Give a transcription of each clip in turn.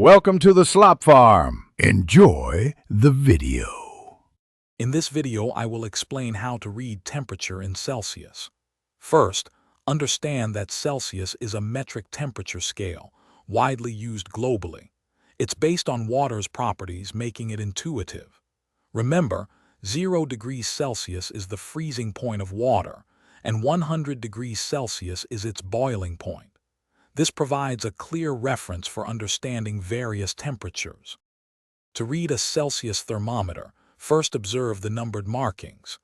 Welcome to the Slop Farm. Enjoy the video. In this video, I will explain how to read temperature in Celsius. First, understand that Celsius is a metric temperature scale, widely used globally. It's based on water's properties, making it intuitive. Remember, 0 degrees Celsius is the freezing point of water, and 100 degrees Celsius is its boiling point. This provides a clear reference for understanding various temperatures. To read a Celsius thermometer, first observe the numbered markings.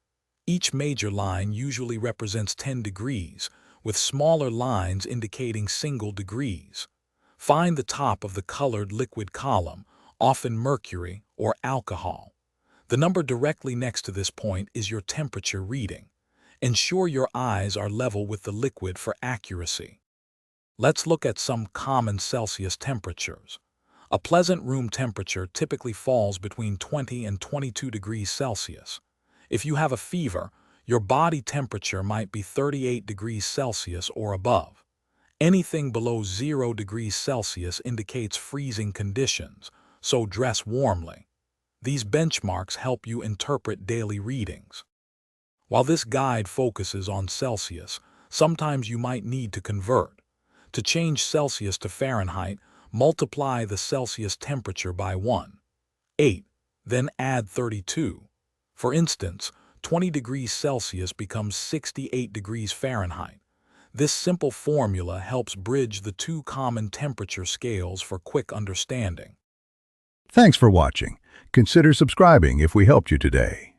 Each major line usually represents 10 degrees, with smaller lines indicating single degrees. Find the top of the colored liquid column, often mercury or alcohol. The number directly next to this point is your temperature reading. Ensure your eyes are level with the liquid for accuracy. Let's look at some common Celsius temperatures. A pleasant room temperature typically falls between 20 and 22 degrees Celsius. If you have a fever, your body temperature might be 38 degrees Celsius or above. Anything below 0 degrees Celsius indicates freezing conditions, so dress warmly. These benchmarks help you interpret daily readings. While this guide focuses on Celsius, sometimes you might need to convert. To change Celsius to Fahrenheit, multiply the Celsius temperature by 1.8, then add 32. For instance, 20 degrees Celsius becomes 68 degrees Fahrenheit. This simple formula helps bridge the two common temperature scales for quick understanding. Thanks for watching. Consider subscribing if we helped you today.